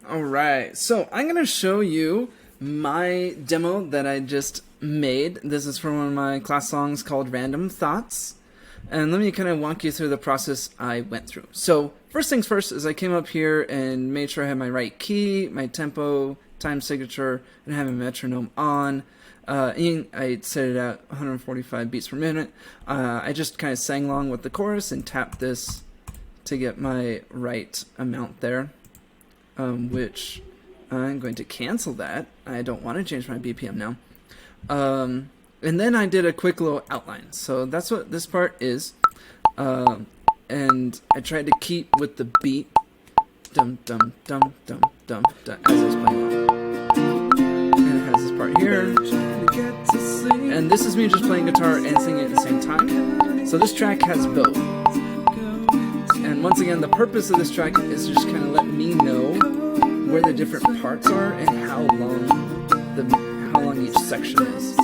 Alright, so I'm going to show you my demo that I just made. This is from one of my class songs called Random Thoughts. And let me kind of walk you through the process I went through. So first things first is I came up here and made sure I had my right key, my tempo, time signature, and have a metronome on. I set it at 145 beats per minute. I just kind of sang along with the chorus and tapped this to get my right amount there. Which I'm going to cancel that. I don't want to change my BPM now. And then I did a quick little outline. So that's what this part is. And I tried to keep with the beat. Dum dum dum dum dum dum as I was playing along. And it has this part here. And this is me just playing guitar and singing at the same time. So this track has both. And once again, the purpose of this track is to just kind of let me know where the different parts are and how long each section is.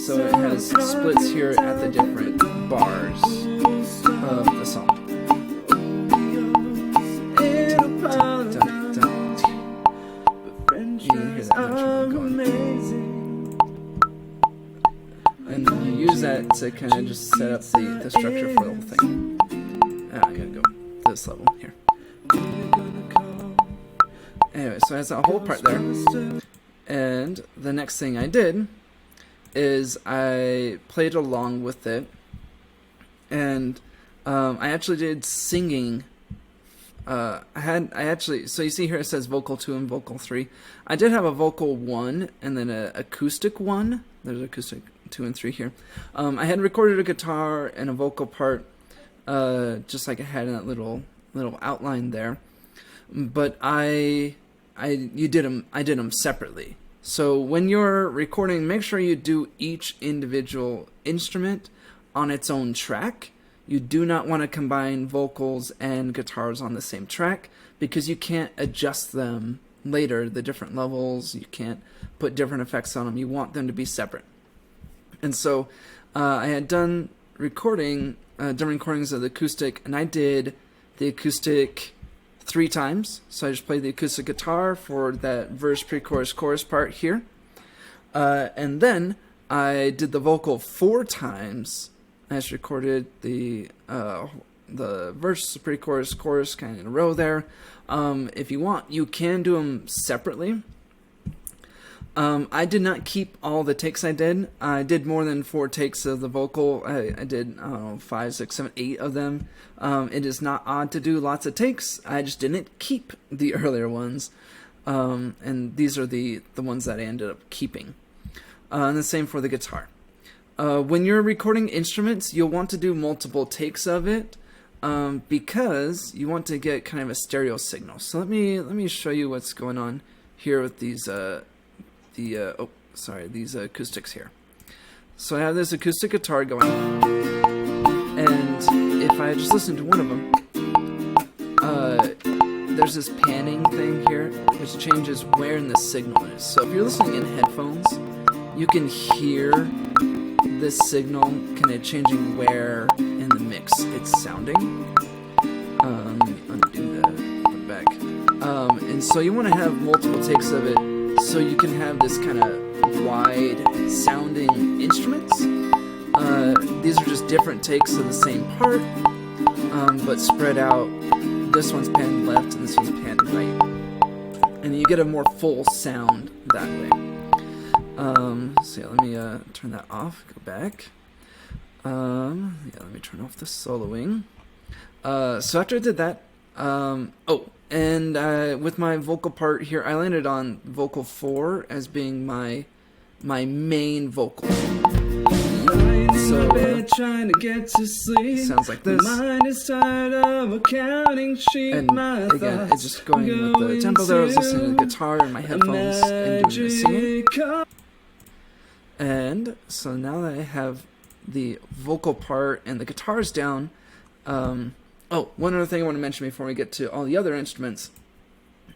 So it has splits here at the different bars of the song. You hear that metronome going. And you use that to kind of just set up the structure for the whole thing. I'm gonna go this level here. Anyway, so it has that whole part there. And the next thing I did is I played along with it. And I actually did singing. So you see here it says vocal 2 and vocal 3. I did have a vocal 1 and then an acoustic 1. There's acoustic 2 and 3 here. I had recorded a guitar and a vocal part, just like I had in that little outline there, but I did them separately. So when you're recording, make sure you do each individual instrument on its own track. You do not want to combine vocals and guitars on the same track because you can't adjust them later, the different levels. You can't put different effects on them. You want them to be separate. And so I had done recordings of the acoustic, and I did the acoustic 3 times. So I just played the acoustic guitar for that verse, pre-chorus, chorus part here. And then I did the vocal 4 times. I just recorded the verse, pre-chorus, chorus kind of in a row there. If you want, you can do them separately. I did not keep all the takes I did. I did more than 4 takes of the vocal. I did, 5, 6, 7, 8 of them. It is not odd to do lots of takes. I just didn't keep the earlier ones. And these are the ones that I ended up keeping. And the same for the guitar. When you're recording instruments, you'll want to do multiple takes of it because you want to get kind of a stereo signal. So let me show you what's going on here with these these acoustics here. So I have this acoustic guitar going, and if I just listen to one of them, there's this panning thing here, which changes where in the signal is. So if you're listening in headphones, you can hear this signal kind of changing where in the mix it's sounding. Undo that, put back. And so you want to have multiple takes of it so you can have this kind of wide sounding instruments. These are just different takes of the same part, but spread out. This one's panned left and this one's panned right. And you get a more full sound that way. So yeah, let me turn that off, go back. Let me turn off the soloing. So after I did that, with my vocal part here, I landed on vocal 4 as being my main vocal. So trying to get to sleep. Sounds like this. Mind is tired of a counting sheet. And again, it's just going with the tempo there. I was listening to the guitar in my headphones and doing the singing. And so now that I have the vocal part and the guitars down, one other thing I want to mention before we get to all the other instruments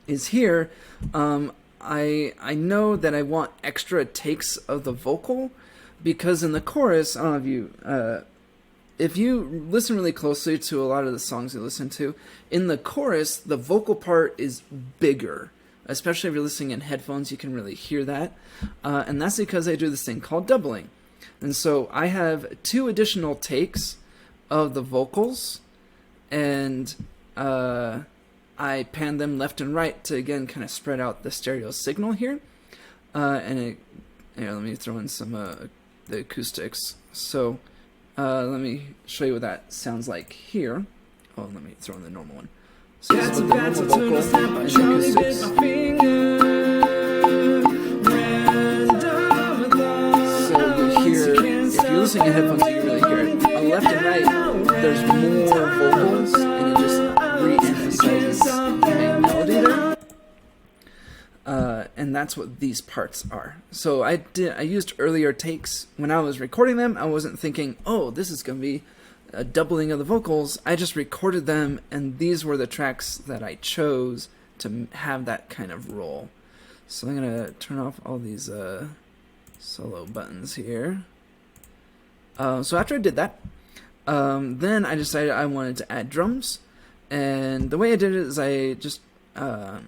is here, I know that I want extra takes of the vocal because in the chorus, I don't know if you listen really closely to a lot of the songs you listen to, in the chorus, the vocal part is bigger especially if you're listening in headphones, you can really hear that. And that's because I do this thing called doubling. And so I have 2 additional takes of the vocals, and I pan them left and right to, again, kind of spread out the stereo signal here. And let me throw in some the acoustics. So let me show you what that sounds like here. Oh, let me throw in the normal one. So this is the normal vocal and the acoustics. So you hear, if you're listening in headphones, you really hear it. On left and right, there's more vocals, and it just re-emphasizes the main melody there. And that's what these parts are. So I used earlier takes when I was recording them. I wasn't thinking, oh, this is going to be a doubling of the vocals. I just recorded them, and these were the tracks that I chose to have that kind of roll. So I'm going to turn off all these solo buttons here. So after I did that, then I decided I wanted to add drums. And the way I did it is I just I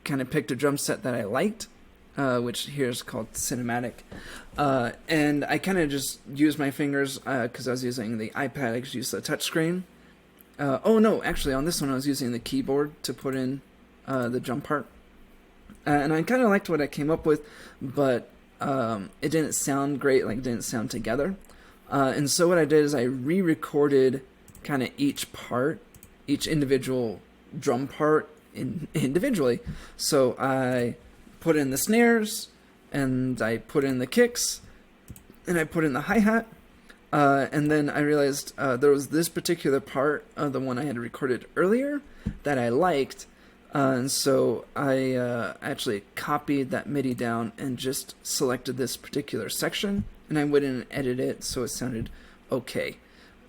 kind of picked a drum set that I liked, which here is called Cinematic. And I kind of just used my fingers because I was using the iPad. I could use the touchscreen. Oh no, actually on this one I was using the keyboard to put in the drum part. And I kind of liked what I came up with, but it didn't sound great, like it didn't sound together. And so what I did is I re-recorded kind of each part, each individual drum part individually. So I put in the snares, and I put in the kicks, and I put in the hi-hat, and then I realized there was this particular part of the one I had recorded earlier that I liked, and so I actually copied that MIDI down and just selected this particular section, and I went in and edited it so it sounded okay.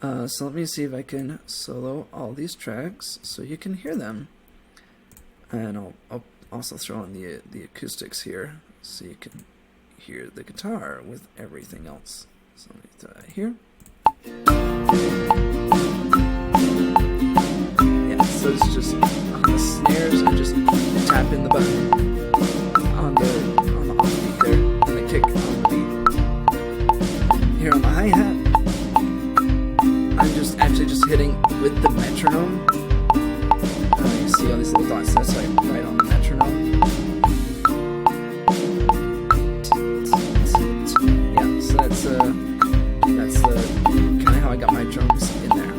So let me see if I can solo all these tracks so you can hear them. And I'll also throw in the acoustics here so you can hear the guitar with everything else. So let me throw that here. Yeah, so it's just on the snares, I just tap in the button on the offbeat there, and the kick on the beat. Here on the hi-hat, I'm just actually just hitting with the metronome. You see all these little dots, that's like right on the metronome. Yeah, so that's the kind of how I got my drums in there.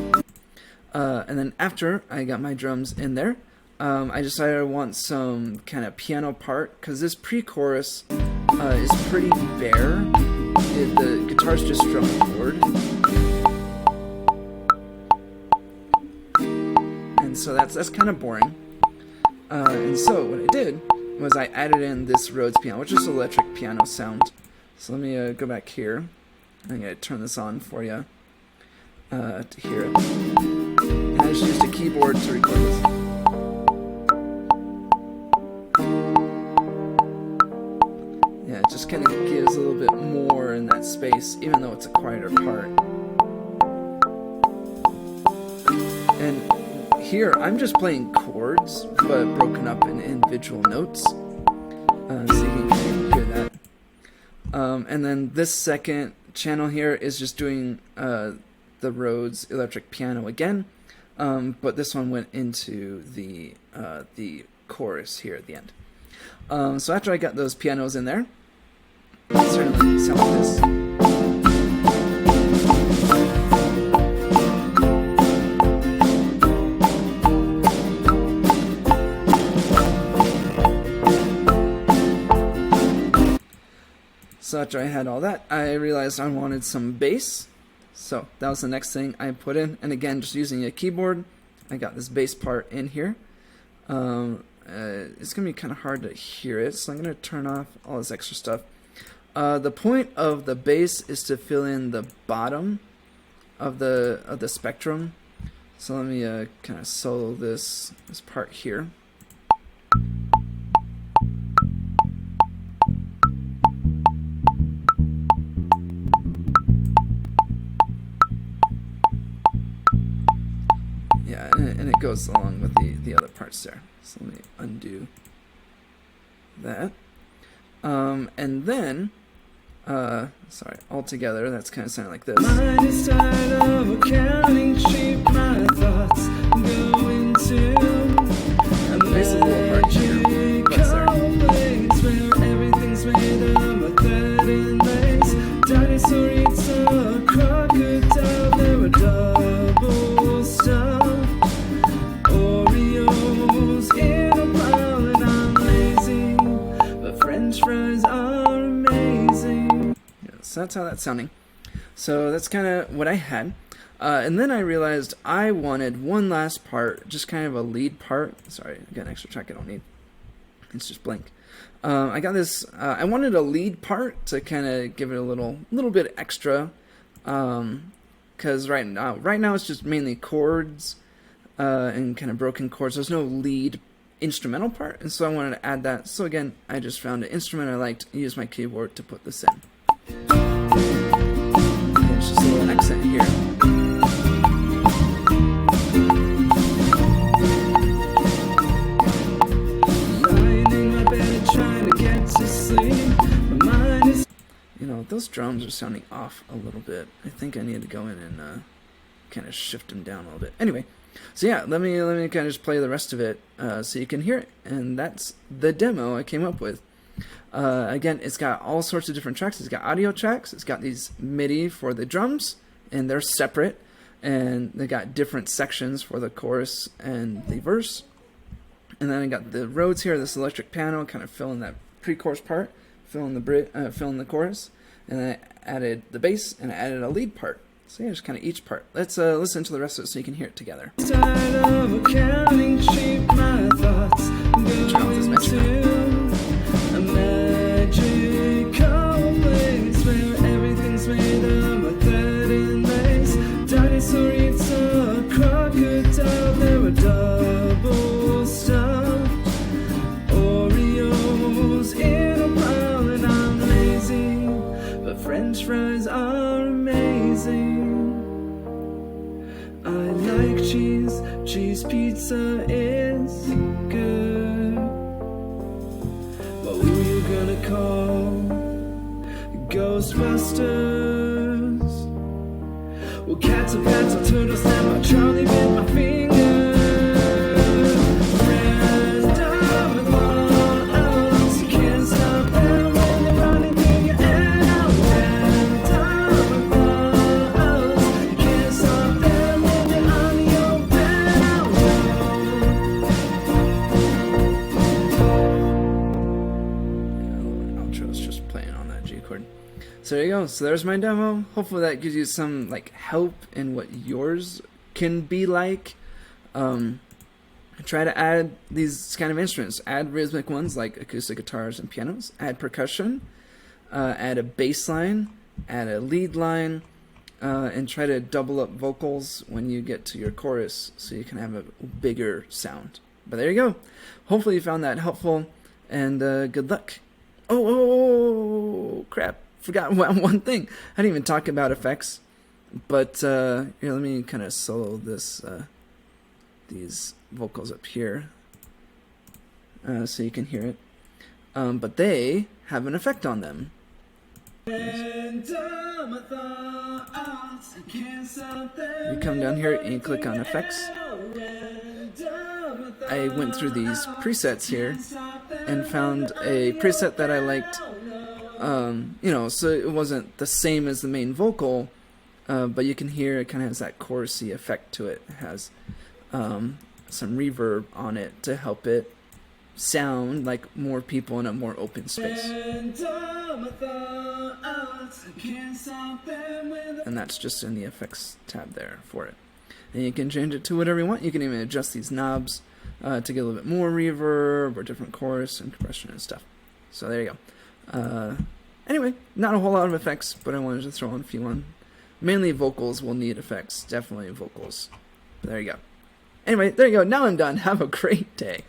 And then after I got my drums in there, I decided I want some kind of piano part, because this pre-chorus is pretty bare. The guitar's just strumming forward. And so that's kind of boring. And so what I did was I added in this Rhodes piano, which is electric piano sound. So let me go back here. I'm going to turn this on for you to hear it. And I just used a keyboard to record this. Yeah, it just kind of gives a little bit more in that space, even though it's a quieter part. And here, I'm just playing chords, but broken up in individual notes, so you can hear that. And then this second channel here is just doing the Rhodes electric piano again, but this one went into the chorus here at the end. So after I got those pianos in there, let's turn the sound like this. So after I had all that, I realized I wanted some bass. So that was the next thing I put in. And again, just using a keyboard, I got this bass part in here. It's going to be kind of hard to hear it, so I'm going to turn off all this extra stuff. The point of the bass is to fill in the bottom of the spectrum. So let me kind of solo this part here. Yeah, and it goes along with the other parts there. So let me undo that. And then, sorry, all together, that's kind of sounding like this. Mine is tired of accounting sheep, my thoughts go into a magic place where everything's made of a thread and lace. Dinosaur eats a crocodile, there were double stuffed Oreos in a pile, and I'm lazy, but French fries are amazing. Yeah, so that's how that's sounding. So that's kind of what I had. And then I realized I wanted one last part, just kind of a lead part. Sorry, I got an extra track I don't need. It's just blank. I got this. I wanted a lead part to kind of give it a little bit extra, because right now it's just mainly chords and kind of broken chords. There's no lead instrumental part, and so I wanted to add that. So again, I just found an instrument I liked, used my keyboard to put this in. And it's just a little accent here. You know, those drums are sounding off a little bit. I think I need to go in and kind of shift them down a little bit. Anyway, so yeah, let me kind of just play the rest of it so you can hear it. And that's the demo I came up with. Again, it's got all sorts of different tracks. It's got audio tracks. It's got these MIDI for the drums, and they're separate. And they got different sections for the chorus and the verse. And then I got the Rhodes here, this electric piano, kind of filling that pre-chorus part, filling the chorus, and then I added the bass and I added a lead part. So yeah, just kind of each part. Let's listen to the rest of it so you can hear it together. Tired of accounting sheep, my thoughts go into a magical place where everything's made of a thread and lace. Dinosaur eats a crocodile, there were double stuffed Oreos in a pile, and I'm lazy, but French fries are amazing. I like cheese pizza is good. But who you gonna call? Ghostbusters? Well, cats and bats and turtles, and my Charlie bit my finger. So there you go. So there's my demo. Hopefully that gives you some like help in what yours can be like. Try to add these kind of instruments. Add rhythmic ones like acoustic guitars and pianos. Add percussion. Add a bass line. Add a lead line. And try to double up vocals when you get to your chorus so you can have a bigger sound. But there you go. Hopefully you found that helpful, and good luck. Oh, crap. Forgot one thing. I didn't even talk about effects, but here, let me kind of solo this these vocals up here so you can hear it. But they have an effect on them. You come down here and you click on effects. I went through these presets here and found a preset that I liked. You know, so it wasn't the same as the main vocal, but you can hear it kind of has that chorusy effect to it. It has some reverb on it to help it sound like more people in a more open space. And that's just in the effects tab there for it. And you can change it to whatever you want. You can even adjust these knobs to get a little bit more reverb or different chorus and compression and stuff. So there you go. Anyway, not a whole lot of effects, but I wanted to throw in a few on. Mainly vocals will need effects. Definitely vocals. But there you go. Anyway, there you go. Now I'm done. Have a great day.